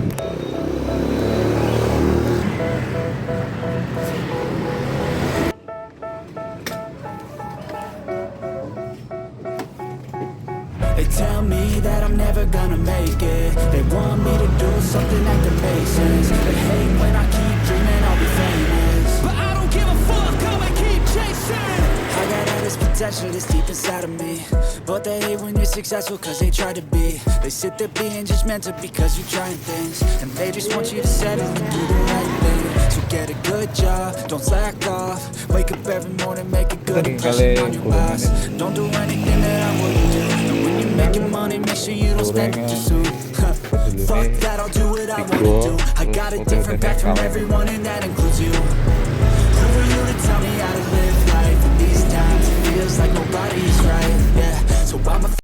They tell me that I'm never gonna make it. They want me to do something that could make sense. They hate when I keep dreaming I'll be famous, but I don't give a fuck, I'ma keep chasing. I got all this potential that's deep inside of me, but they hate when you're successful cause they try to be. They sit there being judgmental because you're trying things, and they just want you to settle and do the right thing. So get a good job, don't slack off. Wake up every morning, make a good impression on your boss. Don't do anything that I wouldn't do. And when you're making money, make sure you don't spend it too soon. Fuck that, I'll do what I wanna do. I got a different path from everyone and that includes you. Who are you to tell me how to live life? In these times it feels like nobody's right, yeah. So I'm a